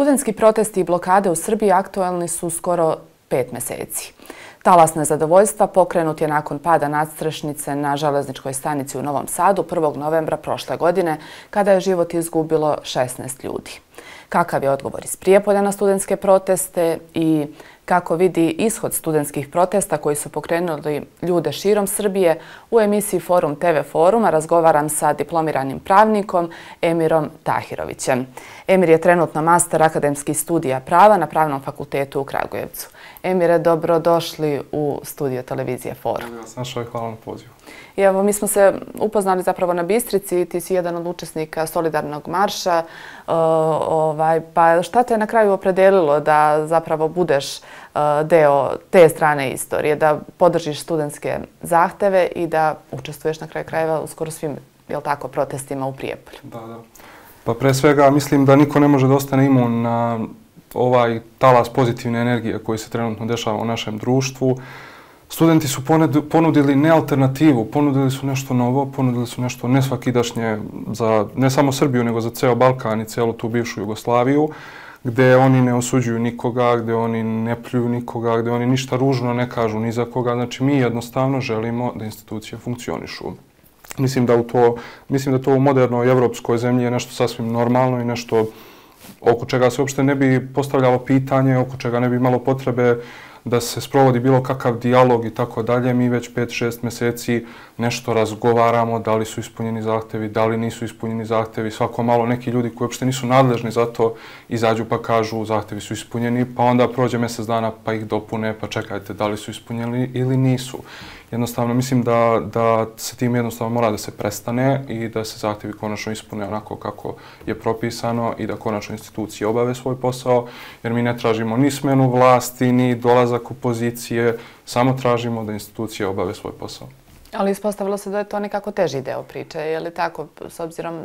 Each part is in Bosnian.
Studentski protesti i blokade u Srbiji aktuelni su skoro 5 meseci. Talas nezadovoljstva pokrenut je nakon pada nadstrešnice na železničkoj stanici u Novom Sadu 1. novembra prošle godine, kada je život izgubilo 16 ljudi. Kakav je odgovor iz Prijepolja na studentske proteste i kako vidi ishod studentskih protesta koji su pokrenuli ljude širom Srbije, u emisiji Forum TV Foruma razgovaram sa diplomiranim pravnikom Emirom Tahirovićem. Emir je trenutno master akademskih studija prava na Pravnom fakultetu u Kragujevcu. Emire, dobrodošli u studio televizije Forum. Ja sam našao i hvala na pozivu. I evo, mi smo se upoznali zapravo na Bistrici, ti si jedan od učesnika Solidarnog marša. Pa šta te je na kraju opredelilo da zapravo budeš deo te strane istorije, da podržiš studentske zahteve i da učestvuješ na kraju krajeva u skoro svim, protestima u Prijepolju? Da. Pa pre svega mislim da niko ne može da ostane imun na ovaj talas pozitivne energije koji se trenutno dešava u našem društvu. Studenti su ponudili ne alternativu, ponudili su nešto novo, ponudili su nešto nesvakidašnje za ne samo Srbiju, nego za ceo Balkan i celu tu bivšu Jugoslaviju, gde oni ne osuđuju nikoga, gde oni ne pljuju nikoga, gde oni ništa ružno ne kažu ni za koga. Znači, mi jednostavno želimo da institucije funkcionišu. Mislim da to u modernoj evropskoj zemlji je nešto sasvim normalno i nešto oko čega se uopšte ne bi postavljalo pitanje, oko čega ne bi imalo potrebe da se sprovodi bilo kakav dijalog i tako dalje. Mi već 5-6 meseci nešto razgovaramo, da li su ispunjeni zahtevi, da li nisu ispunjeni zahtevi. Svako malo neki ljudi koji uopšte nisu nadležni za to izađu pa kažu zahtevi su ispunjeni, pa onda prođe mjesec dana pa ih dopune, pa čekajte da li su ispunjeni ili nisu. Jednostavno mislim da se tim jednostavno mora da se prestane i da se zahtevi konačno ispune onako kako je propisano i da konačno institucije obave svoj posao, jer mi ne tražimo ni smenu vlasti, ni dolazak opozicije, samo tražimo da institucije obave svoj posao. Ali ispostavilo se da je to nekako teži deo priče, je li tako, s obzirom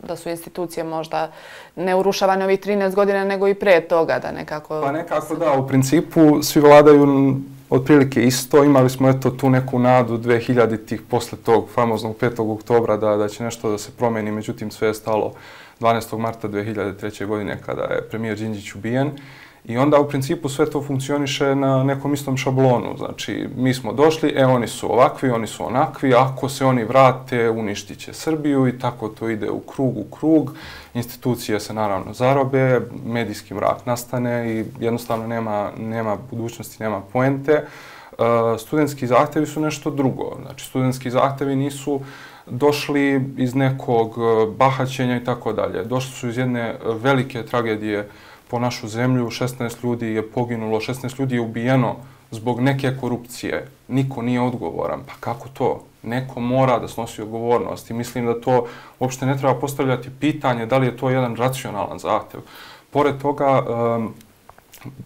da su institucije možda ne urušavane ovih 13 godina, nego i pre toga da nekako... Pa nekako da, u principu svi vladaju otprilike isto. Imali smo tu neku nadu 2000-ih posle tog famoznog 5. oktobra da će nešto da se promeni, međutim sve je stalo 12. marta 2003. godine kada je premijer Đinđić ubijen. I onda u principu sve to funkcioniše na nekom istom šablonu. Znači, mi smo došli, oni su ovakvi, oni su onakvi, ako se oni vrate, uništit će Srbiju i tako to ide u krug. Institucije se naravno zarobe, medijski mrak nastane i jednostavno nema budućnosti, nema poente. Studentski zahtevi su nešto drugo. Znači, studentski zahtevi nisu došli iz nekog bahaćenja i tako dalje. Došli su iz jedne velike tragedije po našu zemlju. 16 ljudi je poginulo, 16 ljudi je ubijeno zbog neke korupcije. Niko nije odgovoran. Pa kako to? Neko mora da snosi odgovornost i mislim da to uopšte ne treba postavljati pitanje da li je to jedan racionalan zahtev. Pored toga,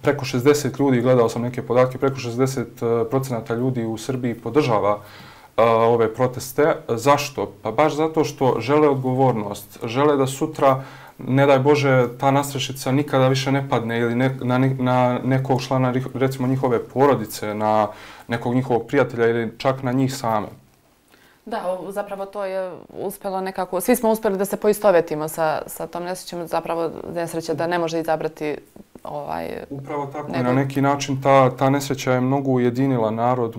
preko 60 ljudi, gledao sam neke podatke, preko 60% ljudi u Srbiji podržava ove proteste. Zašto? Pa baš zato što žele odgovornost, žele da sutra, ne daj Bože, ta nadstrešnica nikada više ne padne ili na nekog člana, recimo njihove porodice, na nekog njihovog prijatelja ili čak na njih same. Da, zapravo to je uspjelo nekako, svi smo uspjeli da se poistovetimo sa tom nesrećom, zapravo nesreća da ne može izabrati Upravo tako i na neki način ta nesreća je mnogo ujedinila narod,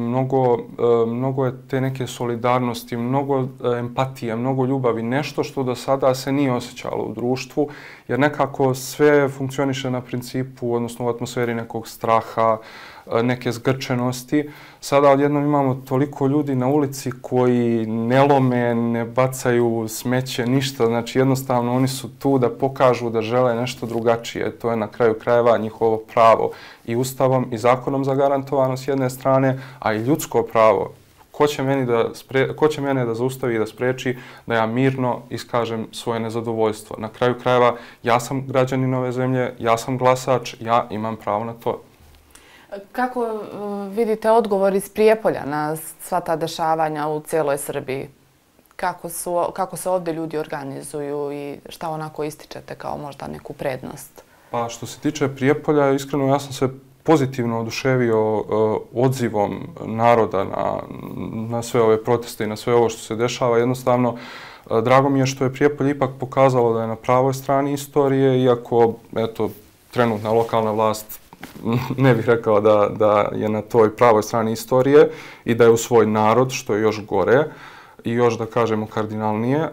mnogo je te neke solidarnosti, mnogo empatije, mnogo ljubavi, nešto što do sada se nije osjećalo u društvu, jer nekako sve funkcioniše na principu, odnosno u atmosferi nekog straha, neke zgrčenosti. Sada odjednom imamo toliko ljudi na ulici koji ne lome, ne bacaju smeće, ništa. Znači jednostavno oni su tu da pokažu da žele nešto drugačije. To je na kraju krajeva njihovo pravo i ustavom i zakonom zagarantovano s jedne strane, a i ljudsko pravo. Ko će mene da zaustavi i da spreči da ja mirno iskažem svoje nezadovoljstvo? Na kraju krajeva ja sam građanin ove zemlje, ja sam glasač, ja imam pravo na to. Kako vidite odgovor iz Prijepolja na sva ta dešavanja u cijeloj Srbiji? Kako se ovdje ljudi organizuju i šta onako ističete kao možda neku prednost? Pa što se tiče Prijepolja, iskreno ja sam se pozitivno oduševio odzivom naroda na sve ove proteste i na sve ovo što se dešava. Jednostavno, Drago mi je što je Prijepolje ipak pokazalo da je na pravoj strani istorije, iako eto, trenutna lokalna vlast ne bih rekao da je na toj pravoj strani istorije i da je u svoj narod, što je još gore i još, da kažemo, kardinalnije.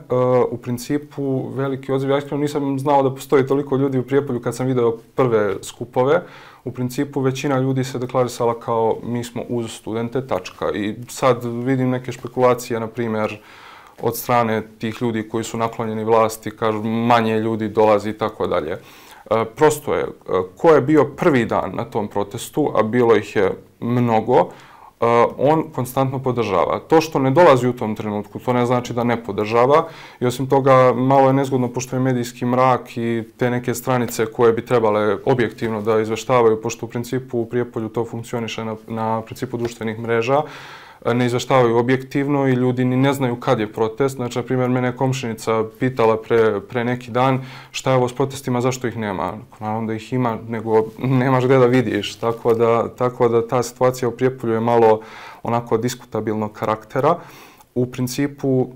U principu, veliki odziv. Ja iskreno nisam znao da postoji toliko ljudi u Prijepolju kad sam video prve skupove. U principu, većina ljudi se deklarisala kao mi smo uz studente, tačka. I sad vidim neke špekulacije, na primjer, od strane tih ljudi koji su naklonjeni vlasti, kažu manje ljudi dolazi i tako dalje. Prosto je, ko je bio prvi dan na tom protestu, a bilo ih je mnogo, on konstantno podržava. To što ne dolazi u tom trenutku, to ne znači da ne podržava. I osim toga, malo je nezgodno pošto je medijski mrak i te neke stranice koje bi trebale objektivno da izveštavaju, pošto u principu u Prijepolju to funkcioniše na principu društvenih mreža, ne izveštavaju objektivno i ljudi ni ne znaju kad je protest. Znači, na primjer, mene je komšinica pitala pre neki dan šta je ovo s protestima, zašto ih nema. Naravno da ih ima, nego nemaš gdje da vidiš. Tako da ta situacija u Prijepolju je malo onako diskutabilnog karaktera. U principu,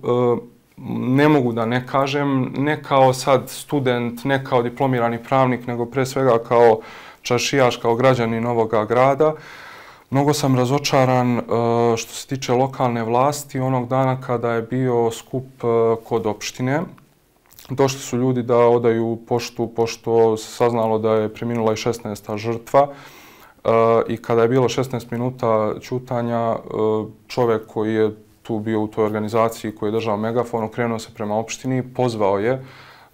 ne mogu da ne kažem, ne kao sad student, ne kao diplomirani pravnik, nego pre svega kao čaršijaš, kao građanin ovoga grada. Mnogo sam razočaran što se tiče lokalne vlasti onog dana kada je bio skup kod opštine. Došli su ljudi da odaju poštu, pošto se saznalo da je preminula i 16. žrtva. I kada je bilo 16 minuta ćutanja, čovjek koji je tu bio u toj organizaciji, koji je držao megafon, okrenuo se prema opštini, pozvao je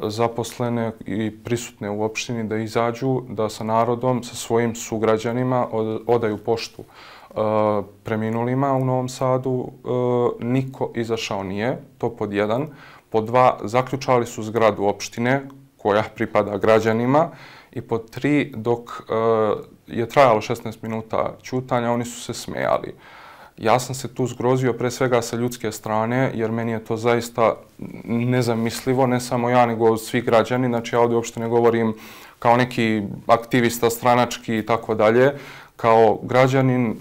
zaposlene i prisutne u opštini da izađu, da sa narodom, sa svojim sugrađanima odaju poštu preminulima u Novom Sadu. Niko izašao nije, to pod jedan. Pod dva, zaključali su zgradu opštine koja pripada građanima i pod tri, dok je trajalo 16 minuta ćutanja, oni su se smejali. Ja sam se tu zgrozio pre svega sa ljudske strane, jer meni je to zaista nezamislivo, ne samo ja, nego svi građani. Znači, ja ovdje uopšte ne govorim kao neki aktivista stranački i tako dalje. Kao građanin,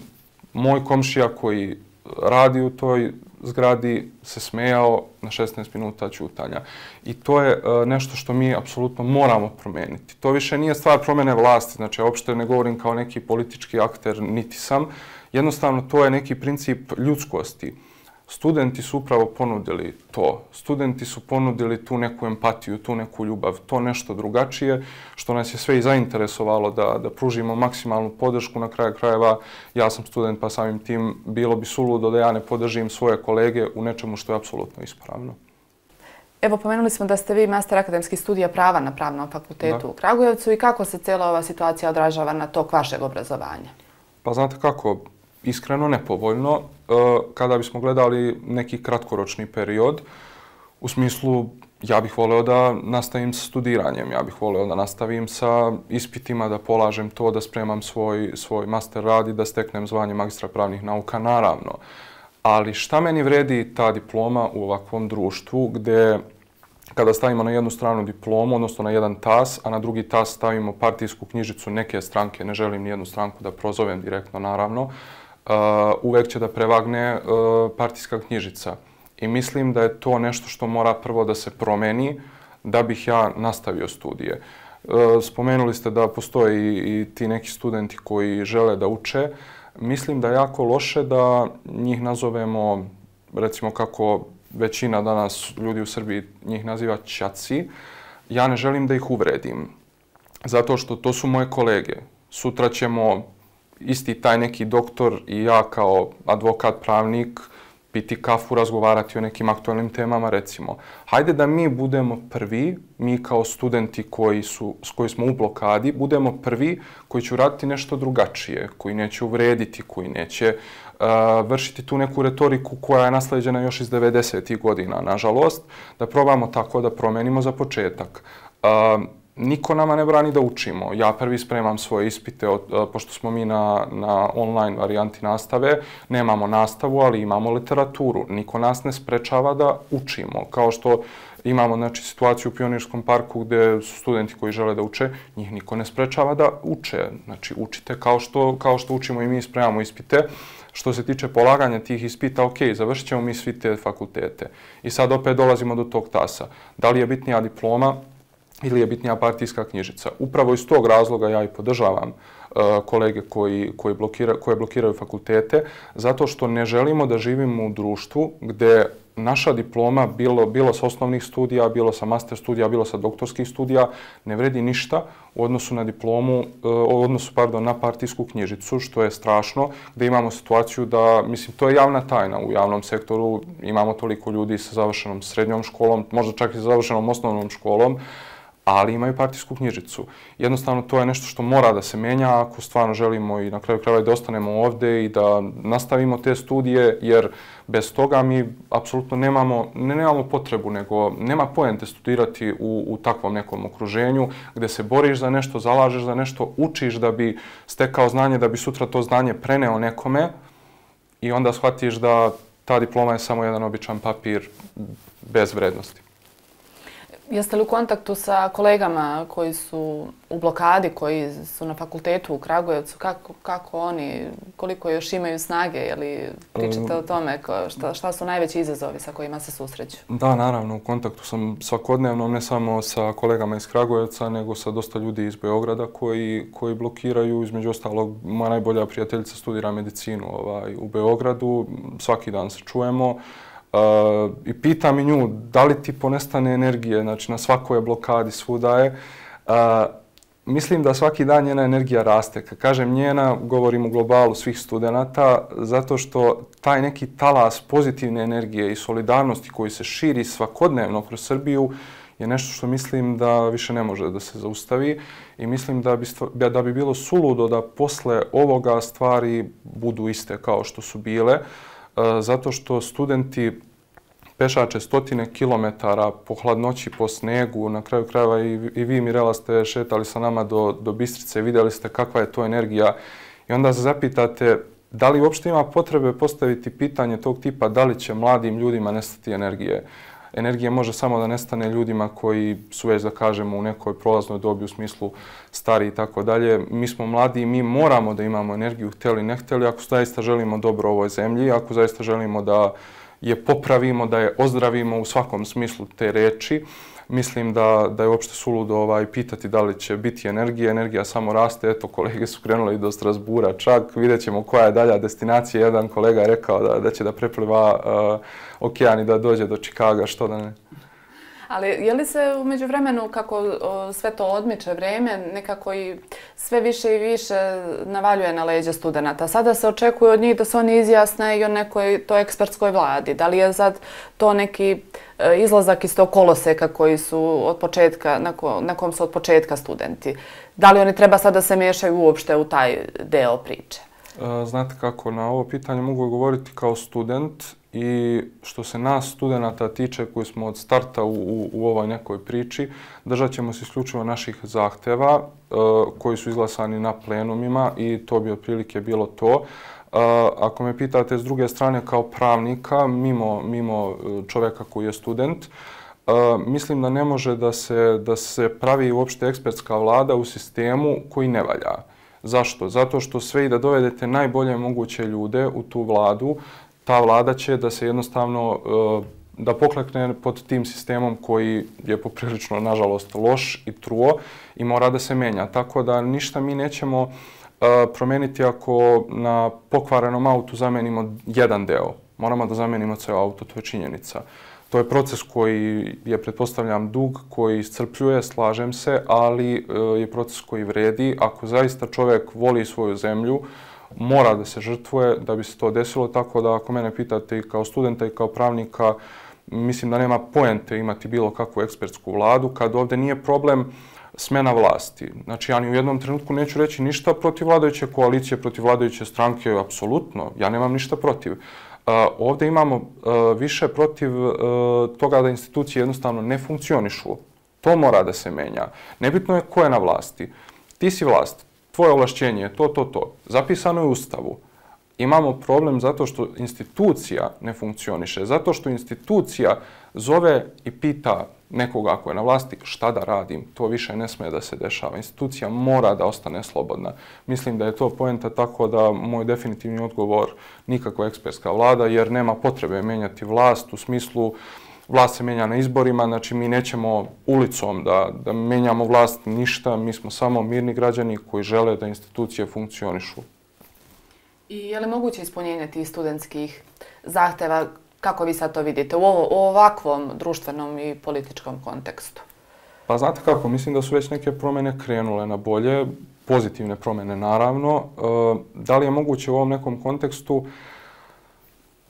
moj komšija koji radi u toj zgradi se smejao na 16 minuta ćutanja. I to je nešto što mi apsolutno moramo promeniti. To više nije stvar promjene vlasti, znači ja uopšte ne govorim kao neki politički akter, niti sam. Jednostavno, to je neki princip ljudskosti. Studenti su upravo ponudili to. Studenti su ponudili tu neku empatiju, tu neku ljubav, to nešto drugačije, što nas je sve i zainteresovalo da pružimo maksimalnu podršku. Na kraju krajeva, ja sam student, pa samim tim bilo bi suludo da ja ne podržim svoje kolege u nečemu što je apsolutno ispravno. Evo, pomenuli smo da ste vi master akademskih studija prava na Pravnom fakultetu u Kragujevcu i kako se cijela ova situacija odražava na tok vašeg obrazovanja? Pa znate kako, iskreno nepovoljno. Kada bismo gledali neki kratkoročni period, u smislu ja bih voleo da nastavim sa studiranjem, ja bih voleo da nastavim sa ispitima, da polažem to, da spremam svoj master rad i da steknem zvanje magistra pravnih nauka, naravno. Ali šta meni vredi ta diploma u ovakvom društvu gdje kada stavimo na jednu stranu diplomu, odnosno na jedan tas, a na drugi tas stavimo partijsku knjižicu neke stranke, ne želim nijednu stranku da prozovem direktno, naravno, uvek će da prevagne partijska knjižica. I mislim da je to nešto što mora prvo da se promeni da bih ja nastavio studije. Spomenuli ste da postoje i ti neki studenti koji žele da uče. Mislim da je jako loše da njih nazovemo, recimo kako većina danas ljudi u Srbiji njih naziva ćaci. Ja ne želim da ih uvredim, zato što to su moje kolege. Sutra ćemo isti taj neki doktor i ja kao advokat, pravnik, piti kafu, razgovarati o nekim aktualnim temama, recimo. Hajde da mi budemo prvi, mi kao studenti koji smo u blokadi, budemo prvi koji će uraditi nešto drugačije, koji neće uvrediti, koji neće vršiti tu neku retoriku koja je nasleđena još iz 90. godina, nažalost, da probamo tako da promenimo za početak. Niko nama ne brani da učimo. Ja prvi spremam svoje ispite, pošto smo mi na online varijanti nastave, nemamo nastavu, ali imamo literaturu. Niko nas ne sprečava da učimo. Kao što imamo znači, situaciju u Pionirskom parku gdje su studenti koji žele da uče, njih niko ne sprečava da uče. Znači, učite kao što učimo i mi spremamo ispite. Što se tiče polaganja tih ispita, ok, završit ćemo mi svi te fakultete. I sad opet dolazimo do tog tasa. Da li je bitnija diploma ili je bitnija partijska knjižica? Upravo iz tog razloga ja i podržavam kolege koje blokiraju fakultete, zato što ne želimo da živimo u društvu gdje naša diploma, bilo sa osnovnih studija, bilo sa master studija, bilo sa doktorskih studija, ne vredi ništa u odnosu na diplomu, na partijsku knjižicu, što je strašno, gdje imamo situaciju da, mislim, to je javna tajna u javnom sektoru, imamo toliko ljudi sa završenom srednjom školom, možda čak i sa završenom osnovnom školom, ali imaju partijsku knjižicu. Jednostavno, to je nešto što mora da se menja ako stvarno želimo i na kraju krajeva da ostanemo ovdje i da nastavimo te studije, jer bez toga mi apsolutno nemamo potrebu, nego nema poente studirati u takvom nekom okruženju gdje se boriš za nešto, zalažeš za nešto, učiš da bi stekao znanje, da bi sutra to znanje preneo nekome i onda shvatiš da ta diploma je samo jedan običan papir bez vrednosti. Jeste li u kontaktu sa kolegama koji su u blokadi, koji su na fakultetu u Kragujevcu? Kako oni, koliko još imaju snage? Je li pričate o tome šta su najveći izazovi sa kojima se susreću? Da, naravno, u kontaktu sam svakodnevno, ne samo sa kolegama iz Kragujevca, nego sa dosta ljudi iz Beograda koji blokiraju. Između ostalog, moja najbolja prijateljica studira medicinu u Beogradu. Svaki dan se čujemo. I pitam i nju da li ti ponestane energije, znači na svakoj je blokadi, svuda je. Mislim da svaki dan njena energija raste. Kad kažem njena, govorim u globalu svih studenata, zato što taj neki talas pozitivne energije i solidarnosti koji se širi svakodnevno kroz Srbiju je nešto što mislim da više ne može da se zaustavi i mislim da bi bilo suludo da posle ovoga stvari budu iste kao što su bile. Zato što studenti pešače stotine kilometara po hladnoći, po snegu, na kraju krajeva i vi, Mirela, ste šetali sa nama do Bistrice, vidjeli ste kakva je to energija i onda se zapitate da li uopšte ima potrebe postaviti pitanje tog tipa da li će mladim ljudima nestati energije. Energija može samo da nestane ljudima koji su već, da kažemo, u nekoj prolaznoj dobi u smislu stari i tako dalje. Mi smo mladi i mi moramo da imamo energiju, htjeli ne htjeli, ako zaista želimo dobro ovoj zemlji, ako zaista želimo da je popravimo, da je ozdravimo u svakom smislu te reči. Mislim da je uopšte suludo pitati da li će biti energija. Energija samo raste. Eto, kolege su krenuli do Strasbura čak. Vidjet ćemo koja je dalja destinacija. Jedan kolega je rekao da će da prepliva okean i da dođe do Čikaga, što da ne. Ali je li se u međuvremenu, kako sve to odmiče vreme, nekako i sve više i više navaljuje na leđa studenata? Sada se očekuje od njih da se oni izjasne i o nekoj toj ekspertskoj vladi. Da li je sad to neki izlazak iz tog koloseka koji su od početka, na kom su od početka studenti? Da li oni treba sad da se miješaju uopšte u taj deo priče? Znate kako, na ovo pitanje mogu govoriti kao student i što se nas studenata tiče koji smo od starta u ovoj nekoj priči, držat ćemo se isključivo naših zahteva koji su izglasani na plenumima i to bi otprilike bilo to. Ako me pitate s druge strane kao pravnika, mimo čovjeka koji je student, mislim da ne može da se pravi uopšte ekspertska vlada u sistemu koji ne valja. Zašto? Zato što sve i da dovedete najbolje moguće ljude u tu vladu, ta vlada će da se jednostavno da poklekne pod tim sistemom koji je poprilično, nažalost, loš i truo i mora da se menja. Tako da ništa mi nećemo promeniti ako na pokvarenom autu zamenimo jedan deo. Moramo da zamenimo ceo auto, to je činjenica. To je proces koji je, pretpostavljam, dug, koji iscrpljuje, slažem se, ali je proces koji vredi. Ako zaista čovjek voli svoju zemlju, mora da se žrtvuje da bi se to desilo, tako da ako mene pitate i kao studenta i kao pravnika, mislim da nema poente imati bilo kakvu ekspertsku vladu, kad ovdje nije problem smena vlasti. Znači, ja ni u jednom trenutku neću reći ništa protiv vladajuće koalicije, protiv vladajuće stranke, apsolutno, ja nemam ništa protiv. Ovdje imamo više protiv toga da institucije jednostavno ne funkcionišu. To mora da se menja. Nebitno je ko je na vlasti. Ti si vlast, tvoje ovlašćenje je to. Zapisano je u Ustavu. Imamo problem zato što institucija ne funkcioniše, zato što institucija zove i pita nekoga ako je na vlasti šta da radim. To više ne smije da se dešava. Institucija mora da ostane slobodna. Mislim da je to poenta, tako da moj definitivni odgovor nikakva ekspertska vlada, jer nema potrebe mijenjati vlast u smislu vlast se mijenja na izborima, znači mi nećemo ulicom da mijenjamo vlast ništa, mi smo samo mirni građani koji žele da institucije funkcionišu. I je li moguće ispunjenje tih studentskih zahteva, kako vi sad to vidite, u ovakvom društvenom i političkom kontekstu? Pa znate kako, mislim da su već neke promjene krenule na bolje, pozitivne promjene naravno. Da li je moguće u ovom nekom kontekstu?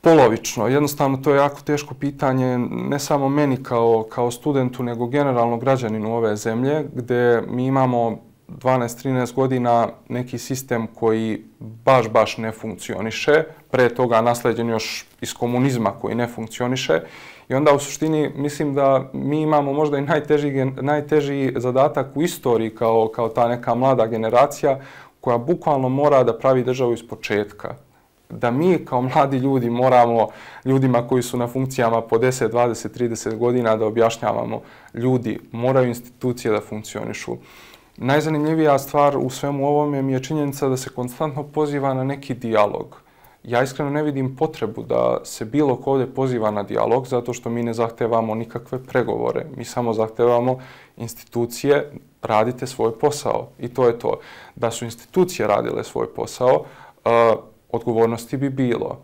Polovično. Jednostavno to je jako teško pitanje, ne samo meni kao studentu, nego generalno građaninu ove zemlje, gdje mi imamo 12-13 godina neki sistem koji baš ne funkcioniše. Pre toga nasleđen još iz komunizma koji ne funkcioniše. I onda u suštini mislim da mi imamo možda i najteži zadatak u istoriji kao ta neka mlada generacija koja bukvalno mora da pravi državu iz početka. Da mi kao mladi ljudi moramo ljudima koji su na funkcijama po 10, 20, 30 godina da objašnjavamo ljudi, moraju institucije da funkcionišu. Najzanimljivija stvar u svemu ovome mi je činjenica da se konstantno poziva na neki dijalog. Ja iskreno ne vidim potrebu da se bilo ko ovdje poziva na dijalog zato što mi ne zahtevamo nikakve pregovore. Mi samo zahtevamo institucije, radite svoj posao i to je to. Da su institucije radile svoj posao, odgovornosti bi bilo.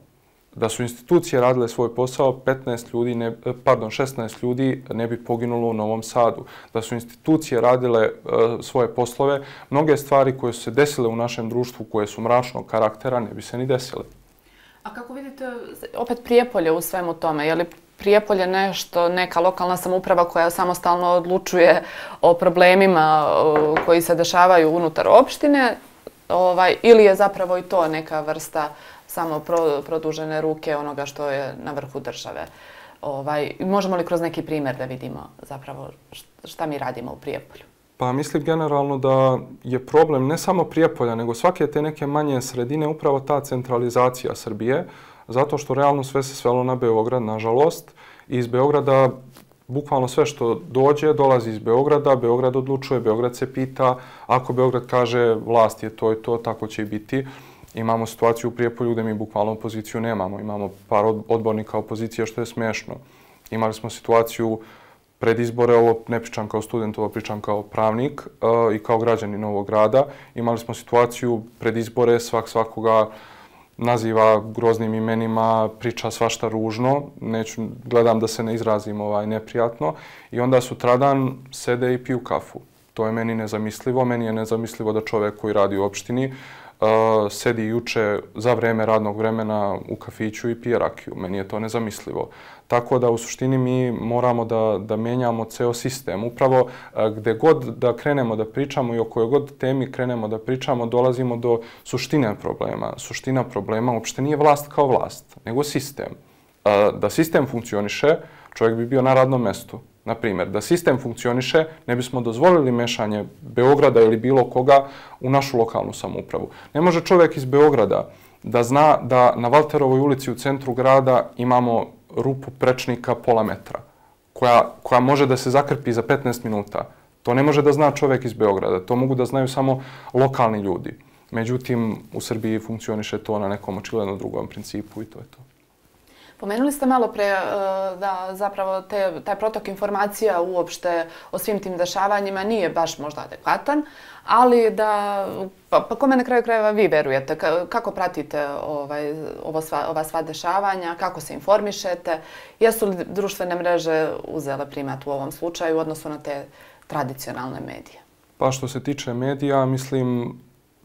Da su institucije radile svoj posao, 16 ljudi ne bi poginulo u Novom Sadu. Da su institucije radile svoje poslove, mnoge stvari koje su se desile u našem društvu, koje su mračnog karaktera, ne bi se ni desile. A kako vidite opet Prijepolje u svemu tome? Je li Prijepolje neka lokalna samouprava koja samostalno odlučuje o problemima koji se dešavaju unutar opštine, ili je zapravo i to neka vrsta samo produžene ruke onoga što je na vrhu države? Možemo li kroz neki primjer da vidimo zapravo šta mi radimo u Prijepolju? Pa mislim generalno da je problem ne samo Prijepolja, nego svake te neke manje sredine upravo ta centralizacija Srbije, zato što realno sve se svelo na Beograd, nažalost. I iz Beograda bukvalno sve što dođe, dolazi iz Beograda, Beograd odlučuje, Beograd se pita, ako Beograd kaže vlast je to i to, tako će i biti. Imamo situaciju u Prijepolju gdje mi bukvalno opoziciju nemamo, imamo par odbornika opozicije što je smiješno. Imali smo situaciju pred izbore, ovo ne pričam kao student, ovo pričam kao pravnik i kao građanin ovog grada. Imali smo situaciju pred izbore, svakoga naziva groznim imenima, priča svašta ružno, gledam da se ne izrazim neprijatno i onda sutradan sede i piju kafu. To je meni nezamislivo. Meni je nezamislivo da čovjek koji radi u opštini sedi i uče za vreme radnog vremena u kafiću i pije rakiju. Meni je to nezamislivo. Tako da u suštini mi moramo da menjamo ceo sistem. Upravo gde god da krenemo da pričamo i o kojoj god temi krenemo da pričamo, dolazimo do suštine problema. Suština problema uopšte nije vlast kao vlast, nego sistem. Da sistem funkcioniše, čovjek bi bio na radnom mestu. Na primjer, da sistem funkcioniše, ne bismo dozvolili mešanje Beograda ili bilo koga u našu lokalnu samoupravu. Ne može čovjek iz Beograda da zna da na Valterovoj ulici u centru grada imamo rupu prečnika pola metra, koja može da se zakrpi za 15 minuta. To ne može da zna čovjek iz Beograda, to mogu da znaju samo lokalni ljudi. Međutim, u Srbiji funkcioniše to na nekom očigledno drugom principu i to je to. Pomenuli ste malo pre da zapravo taj protok informacija uopšte o svim tim dešavanjima nije baš možda adekvatan, ali da, pa kome na kraju krajeva vi verujete? Kako pratite ova sva dešavanja? Kako se informišete? Jesu li društvene mreže uzele primat u ovom slučaju u odnosu na te tradicionalne medije? Pa što se tiče medija, mislim,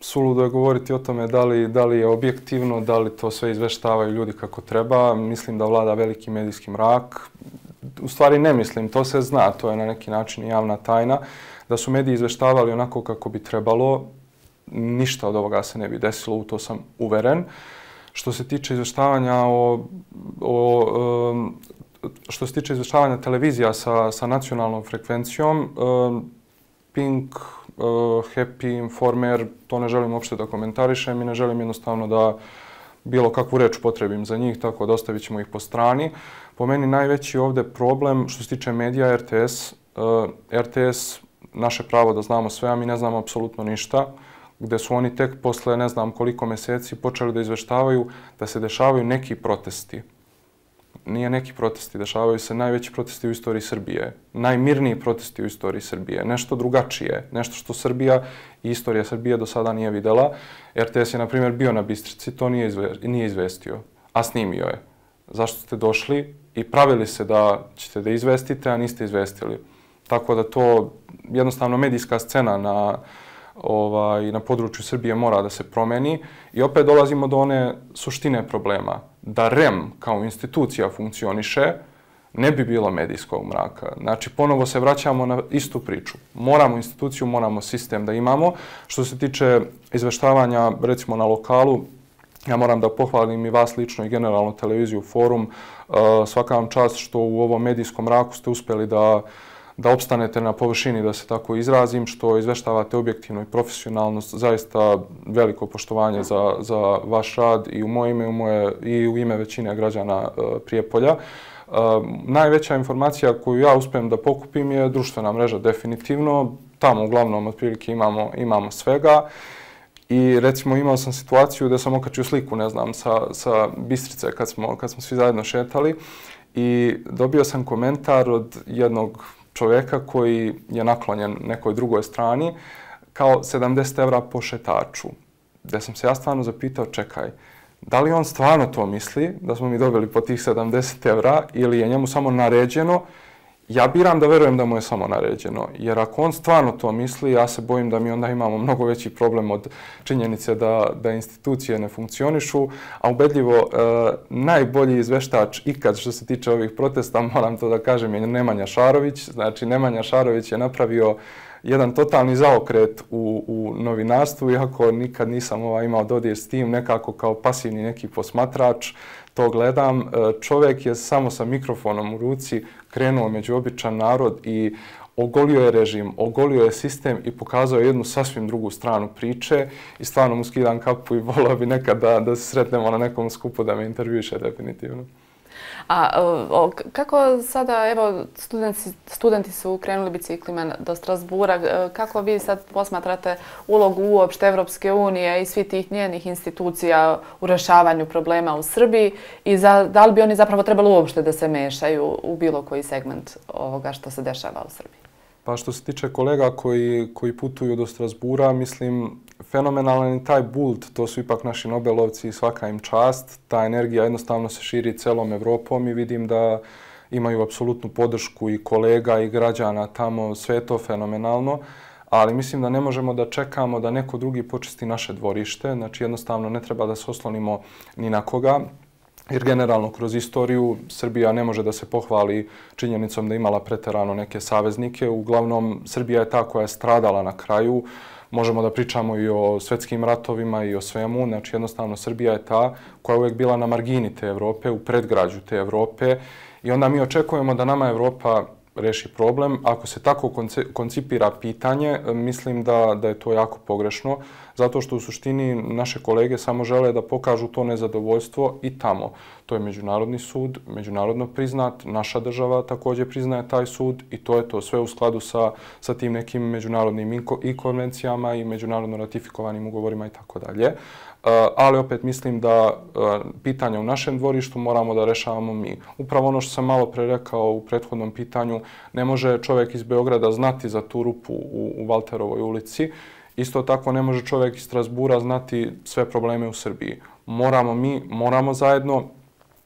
suludo je govoriti o tome da li je objektivno, da li to sve izveštavaju ljudi kako treba. Mislim da vlada veliki medijski mrak. U stvari ne mislim, to se zna, to je na neki način javna tajna. Da su mediji izveštavali onako kako bi trebalo, ništa od ovoga se ne bi desilo, u to sam uveren. Što se tiče izveštavanja televizija sa nacionalnom frekvencijom, Pink, Happy, Informer, to ne želim uopšte da komentarišem i ne želim jednostavno bilo kakvu reč potrebim za njih, tako da ostavit ćemo ih po strani. Po meni najveći ovdje problem što se tiče medija RTS. RTS, naše pravo da znamo sve, a mi ne znamo apsolutno ništa, gdje su oni tek posle ne znam koliko mjeseci počeli da izveštavaju da se dešavaju neki protesti. Nije neki protesti, dešavaju se najveći protesti u istoriji Srbije, najmirniji protesti u istoriji Srbije, nešto drugačije, nešto što Srbija i istorija Srbije do sada nije videla. RTS je, na primjer, bio na Bistrici, to nije izvestio, a snimio je. Zašto ste došli i pravili se da ćete da izvestite, a niste izvestili. Tako da to jednostavno medijska scena na području Srbije mora da se promeni i opet dolazimo do one suštine problema. Da REM kao institucija funkcioniše, ne bi bilo medijskog mraka. Znači, ponovo se vraćamo na istu priču. Moramo instituciju, moramo sistem da imamo. Što se tiče izveštavanja, recimo na lokalu, ja moram da pohvalim i vas lično i generalno televiziju Forum. Svaka vam čast što u ovom medijskom mraku ste uspjeli da opstanete na površini, da se tako izrazim, što izveštavate objektivno i profesionalno. Zaista veliko poštovanje za vaš rad i u moje ime i u ime većine građana Prijepolja. Najveća informacija koju ja uspijem da pokupim je društvena mreža, definitivno. Tamo uglavnom otprilike imamo svega. I recimo imao sam situaciju da sam okačio sliku, ne znam, sa Bistrice kad smo svi zajedno šetali i dobio sam komentar od jednog čovjeka koji je naklonjen nekoj drugoj strani kao 70 € po šetaču. Gdje sam se ja stvarno zapitao, čekaj, da li on stvarno to misli, da smo mi dobili po tih 70 € ili je njemu samo naređeno? Ja biram da verujem da mu je samo naređeno, jer ako on stvarno to misli, ja se bojim da mi onda imamo mnogo veći problem od činjenice da institucije ne funkcionišu, a ubedljivo najbolji izveštač ikad što se tiče ovih protesta, moram to da kažem, je Nemanja Šarović. Znači, Nemanja Šarović je napravio jedan totalni zaokret u novinarstvu, iako nikad nisam imao dodir s tim, nekako kao pasivni neki posmatrač, to gledam. Čovjek je samo sa mikrofonom u ruci krenuo među običan narod i ogolio je režim, ogolio je sistem i pokazao jednu sasvim drugu stranu priče i stvarno mu skidam kapu i volio bi nekad da se sretnemo na nekom skupu da me intervjuše definitivno. A kako sada, evo, studenti su krenuli biciklima do Strasbura, kako vi sad posmatrate ulogu uopšte Evropske unije i svi tih njenih institucija u rešavanju problema u Srbiji i da li bi oni zapravo trebali uopšte da se mešaju u bilo koji segment ovoga što se dešava u Srbiji? Pa što se tiče kolega koji putuju do Strasbura, mislim, fenomenalan je taj bult, to su ipak naši Nobelovci i svaka im čast. Ta energija jednostavno se širi celom Evropom i vidim da imaju apsolutnu podršku i kolega i građana tamo, sve je to fenomenalno. Ali mislim da ne možemo da čekamo da neko drugi počisti naše dvorište, znači jednostavno ne treba da se oslonimo ni na koga. Jer generalno kroz istoriju Srbija ne može da se pohvali činjenicom da imala preterano neke saveznike. Uglavnom, Srbija je ta koja je stradala na kraju. Možemo da pričamo i o svetskim ratovima i o svemu. Znači, jednostavno, Srbija je ta koja je uvijek bila na margini te Evrope, u predgrađu te Evrope. I onda mi očekujemo da nama Evropa reši problem. Ako se tako koncipira pitanje, mislim da je to jako pogrešno, zato što u suštini naše kolege samo žele da pokažu to nezadovoljstvo i tamo. To je međunarodni sud, međunarodno priznat, naša država također priznaje taj sud i to je to sve u skladu sa tim nekim međunarodnim i konvencijama i međunarodno ratifikovanim ugovorima i tako dalje. Ali opet mislim da pitanja u našem dvorištu moramo da rešavamo mi. Upravo ono što sam malo pre rekao u prethodnom pitanju, ne može čovjek iz Beograda znati za tu rupu u Valterovoj ulici. Isto tako ne može čovjek iz Strasbura znati sve probleme u Srbiji. Moramo zajedno.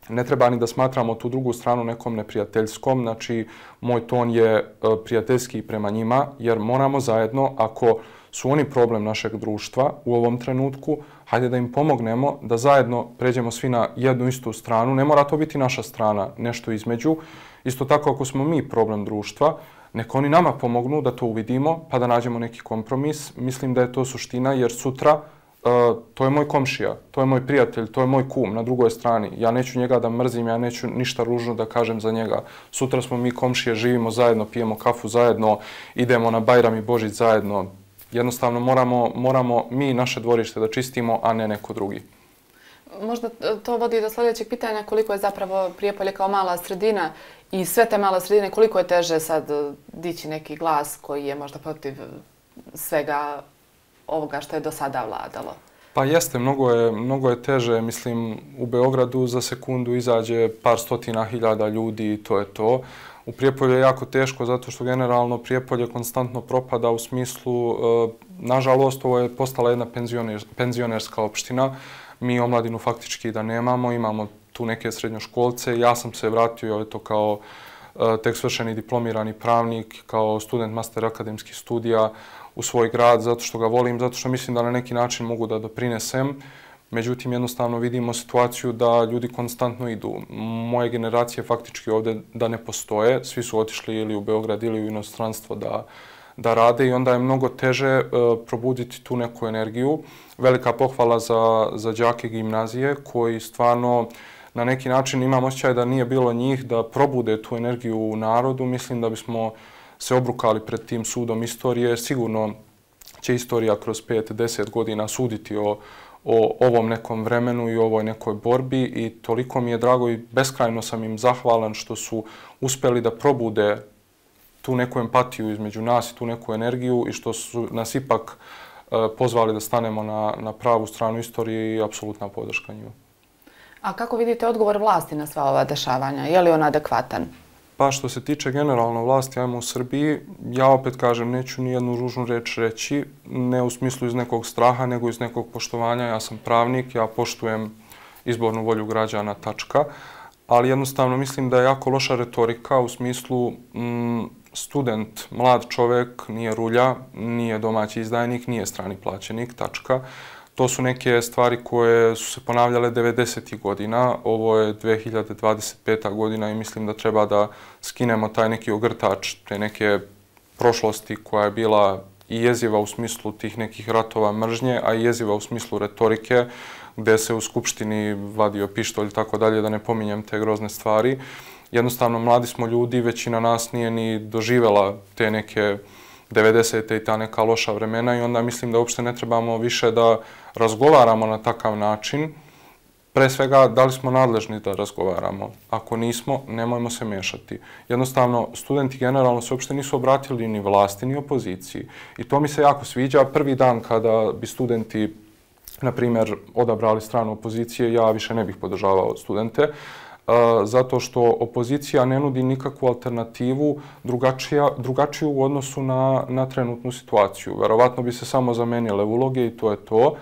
Ne treba ni da smatramo tu drugu stranu nekom neprijateljskom. Znači, moj ton je prijateljski prema njima, jer moramo zajedno, ako su oni problem našeg društva u ovom trenutku, hajde da im pomognemo da zajedno pređemo svi na jednu istu stranu. Ne mora to biti naša strana, nešto između. Isto tako, ako smo mi problem društva, neka oni nama pomognu da to uvidimo, pa da nađemo neki kompromis. Mislim da je to suština, jer sutra to je moj komšija, to je moj prijatelj, to je moj kum na drugoj strani. Ja neću njega da mrzim, ja neću ništa ružno da kažem za njega. Sutra smo mi komšije, živimo zajedno, pijemo kafu zajedno, idemo na Bajram i Božić zajedno. Jednostavno moramo mi naše dvorište da čistimo, a ne neko drugi. možda to vodi do sljedećeg pitanja koliko je zapravo Prijepolje kao mala sredina i sve te male sredine, koliko je teže sad dići neki glas koji je možda protiv svega ovoga što je do sada vladalo? Pa jeste, mnogo je teže. Mislim, u Beogradu za sekundu izađe par stotina hiljada ljudi i to je to. U Prijepolju je jako teško zato što generalno Prijepolje konstantno propada u smislu, nažalost, ovo je postala jedna penzionerska opština. Mi omladinu faktički da nemamo, imamo tu neke srednjoškolce. Ja sam se vratio kao tek svršeni diplomirani pravnik, kao student master akademskih studija u svoj grad, zato što ga volim, zato što mislim da na neki način mogu da doprinesem. Međutim, jednostavno vidimo situaciju da ljudi konstantno idu. Moje generacije faktički ovdje da ne postoje. Svi su otišli ili u Beograd ili u inostranstvo da rade i onda je mnogo teže probuditi tu neku energiju. Velika pohvala za đake gimnazije koji stvarno na neki način imam osjećaj da nije bilo njih da probude tu energiju u narodu. Mislim da bismo se obrukali pred tim sudom istorije. Sigurno će istorija kroz 5-10 godina suditi o ovom nekom vremenu i ovoj nekoj borbi i toliko mi je drago i beskrajno sam im zahvalan što su uspjeli da probude tu neku empatiju između nas i tu neku energiju i što su nas ipak pozvali da stanemo na pravu stranu istorije i apsolutna podrška njima. A kako vidite odgovor vlasti na sva ova dešavanja? Je li on adekvatan? Pa što se tiče generalno vlasti, ajmo u Srbiji, ja opet kažem, neću nijednu ružnu reč reći, ne u smislu iz nekog straha, nego iz nekog poštovanja. Ja sam pravnik, ja poštujem izbornu volju građana, tačka. Ali jednostavno mislim da je jako loša retorika u smislu student, mlad čovjek, nije rulja, nije domaći izdajnik, nije strani plaćenik, tačka. To su neke stvari koje su se ponavljale 90. godina. Ovo je 2025. godina i mislim da treba da skinemo taj neki ogrtač, te neke prošlosti koja je bila i jeziva u smislu tih nekih ratova mržnje, a i jeziva u smislu retorike, gde se u Skupštini vadio pištolj i tako dalje, da ne pominjem te grozne stvari. Jednostavno, mladi smo ljudi, većina nas nije ni doživela te neke 90. i ta neka loša vremena i onda mislim da uopšte ne trebamo više da razgovaramo na takav način. Pre svega, da li smo nadležni da razgovaramo? Ako nismo, nemojmo se mešati. Jednostavno, studenti generalno se uopšte nisu obratili ni vlasti, ni opoziciji. I to mi se jako sviđa. Prvi dan kada bi studenti, na primjer, odabrali stranu opozicije, ja više ne bih podržavao studente, zato što opozicija ne nudi nikakvu alternativu drugačiju u odnosu na trenutnu situaciju. Verovatno bi se samo zamenile uloge i to je to.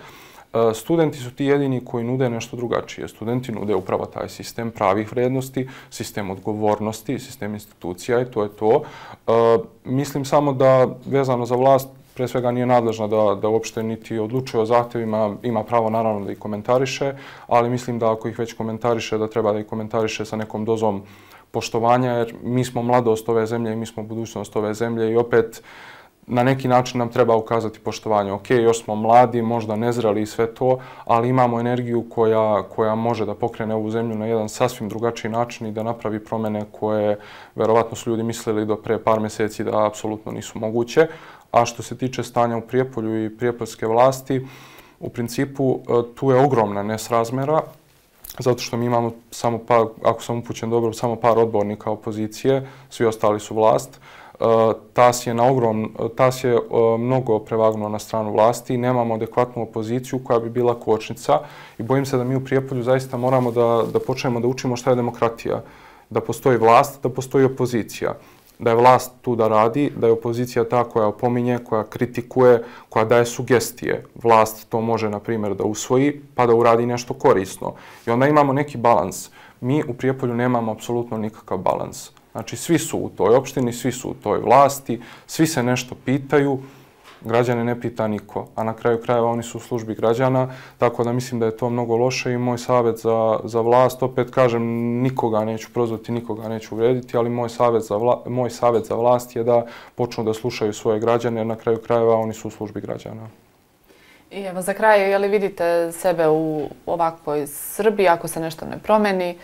Studenti su ti jedini koji nude nešto drugačije. Studenti nude upravo taj sistem pravih vrednosti, sistem odgovornosti, sistem institucija i to je to. Mislim samo da vezano za vlast pre svega nije nadležna da uopšte niti odlučuje o zahtjevima, ima pravo naravno da ih komentariše, ali mislim da ako ih već komentariše, da treba da ih komentariše sa nekom dozom poštovanja, jer mi smo mladost ove zemlje i mi smo budućnost ove zemlje i opet na neki način nam treba ukazati poštovanje. Ok, još smo mladi, možda nezreli i sve to, ali imamo energiju koja može da pokrene ovu zemlju na jedan sasvim drugačiji način i da napravi promjene koje verovatno su ljudi mislili do pre par mjeseci da apsolutno nisu moguće. A što se tiče stanja u Prijepolju i prijepoljske vlasti, u principu tu je ogromna nesrazmera, zato što mi imamo samo par, ako sam upućen dobro, samo par odbornika opozicije, svi ostali su vlast. TAS je mnogo prevagnuo na stranu vlasti i nemamo adekvatnu opoziciju koja bi bila kočnica i bojim se da mi u Prijepolju zaista moramo da počnemo da učimo šta je demokratija. Da postoji vlast, da postoji opozicija. Da je vlast tu da radi, da je opozicija ta koja opominje, koja kritikuje, koja daje sugestije. Vlast to može, na primjer, da usvoji pa da uradi nešto korisno. I onda imamo neki balans. Mi u Prijepolju nemamo apsolutno nikakav balans. Znači, svi su u toj opštini, svi su u toj vlasti, svi se nešto pitaju, građane ne pita niko, a na kraju krajeva oni su u službi građana, tako da mislim da je to mnogo loše i moj savjet za vlast, opet kažem, nikoga neću prozvati, nikoga neću uvrediti, ali moj savjet za vlast je da počnu da slušaju svoje građane, jer na kraju krajeva oni su u službi građana. I evo za kraj, je li vidite sebe u ovakvoj Srbiji ako se nešto ne promeni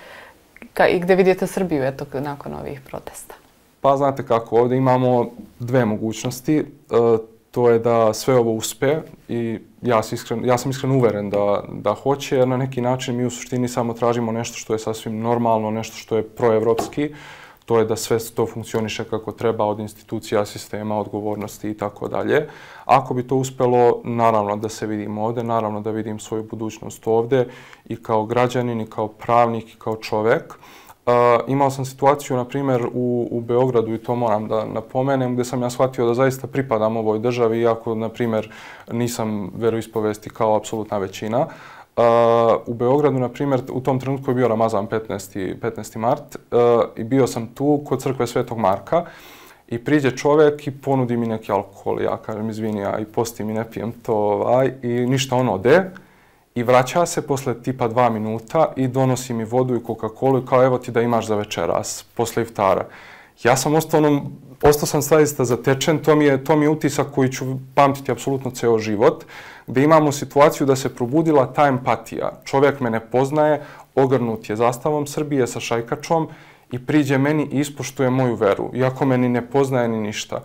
i gdje vidite Srbiju nakon ovih protesta? Pa znate kako, ovdje imamo dve mogućnosti. to je da sve ovo uspe i ja sam iskreno uveren da hoće, jer na neki način mi u suštini samo tražimo nešto što je sasvim normalno, nešto što je proevropski, to je da sve to funkcioniše kako treba od institucija, sistema, odgovornosti i tako dalje. Ako bi to uspelo, naravno da se vidim ovde, naravno da vidim svoju budućnost ovde i kao građanin, i kao pravnik, i kao čovek. Imao sam situaciju, na primjer, u Beogradu, i to moram da napomenem, gdje sam ja shvatio da zaista pripadam ovoj državi, iako, na primjer, nisam veroispovesti kao apsolutna većina. U Beogradu, na primjer, u tom trenutku je bio Ramazan 15. mart i bio sam tu kod crkve Svetog Marka i priđe čovjek i ponudi mi neki alkohol. Ja kažem, izvini, ja i postim i ne pijem to, i ništa, on ode. I vraća se posle tipa 2 minuta i donosi mi vodu i Coca-Colu i kao evo ti da imaš za večeras, posle iftara. Ja sam ostao sam zaista zatečen, to mi je utisak koji ću pamtiti apsolutno ceo život, gdje imamo situaciju da se probudila ta empatija. Čovjek me ne poznaje, ogrnut je zastavom Srbije sa šajkačom i priđe meni i ispoštuje moju veru, iako me ni ne poznaje ni ništa.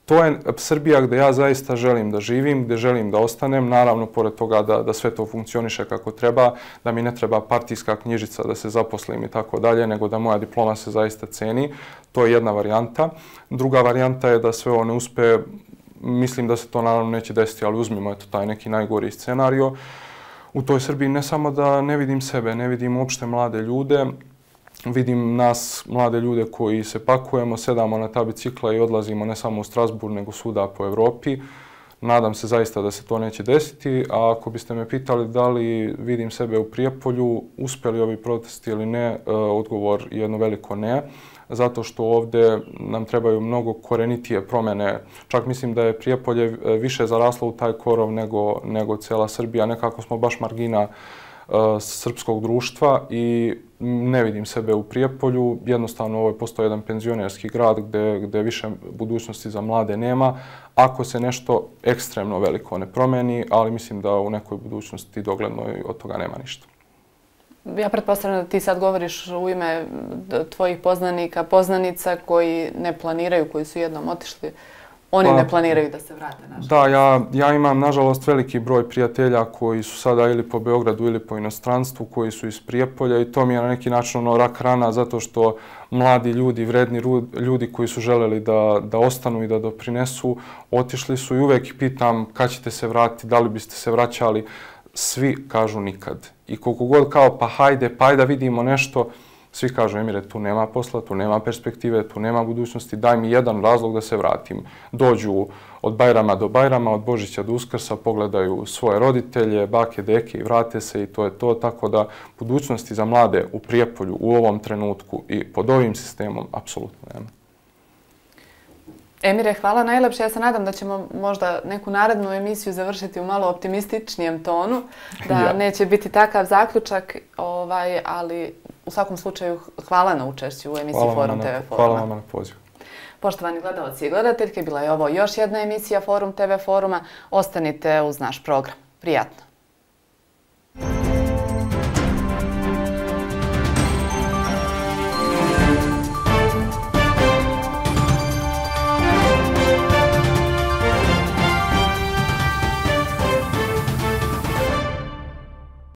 To je Srbija gdje ja zaista želim da živim, gdje želim da ostanem, naravno pored toga da sve to funkcioniše kako treba, da mi ne treba partijska knjižica da se zaposlim i tako dalje, nego da moja diploma se zaista ceni. To je jedna varijanta. Druga varijanta je da sve ovo ne uspe, mislim da se to naravno neće desiti, ali uzmimo taj neki najgori scenario. U toj Srbiji ne samo da ne vidim sebe, ne vidim uopšte mlade ljude, vidim nas, mlade ljude koji se pakujemo, sedamo na ta bicikla i odlazimo ne samo u Strasbourg, nego svuda po Evropi. Nadam se zaista da se to neće desiti, a ako biste me pitali da li vidim sebe u Prijepolju, uspeli ovi protesti ili ne, odgovor je jedno veliko ne, zato što ovdje nam trebaju mnogo korenitije promjene. Čak mislim da je Prijepolje više zaraslo u taj korov nego cijela Srbija. Nekako smo baš margina srpskog društva i ne vidim sebe u Prijepolju. Jednostavno ovo je postao jedan penzionerski grad gdje više budućnosti za mlade nema, ako se nešto ekstremno veliko ne promeni, ali mislim da u nekoj budućnosti doglednoj od toga nema ništa. Ja pretpostavljam da ti sad govoriš u ime tvojih poznanika, poznanica koji ne planiraju, koji su jednom otišli. Oni ne planiraju da se vrate, nažalost. Da, ja imam, nažalost, veliki broj prijatelja koji su sada ili po Beogradu ili po inostranstvu, koji su iz Prijepolja i to mi je na neki način rak rana zato što mladi ljudi, vredni ljudi koji su želeli da ostanu i da doprinesu, otišli su i uvek pitam kad ćete se vratiti, da li biste se vraćali. Svi kažu nikad. I koliko god kao pa hajde da vidimo nešto, svi kažu, Emire, tu nema posla, tu nema perspektive, tu nema budućnosti, daj mi jedan razlog da se vratim. Dođu od Bajrama do Bajrama, od Božića do Uskrsa, pogledaju svoje roditelje, bake, deke i vrate se i to je to. Tako da budućnosti za mlade u Prijepolju u ovom trenutku i pod ovim sistemom apsolutno nema. Emire, hvala najlepše. Ja se nadam da ćemo možda neku narednu emisiju završiti u malo optimističnijem tonu, da neće biti takav zaključak, ali u svakom slučaju hvala na učešću u emisiji Forum TV Foruma. Hvala vam na pozivu. Poštovani gledalci i gledateljke, bila je ovo još jedna emisija Forum TV Foruma. Ostanite uz naš program. Prijatno!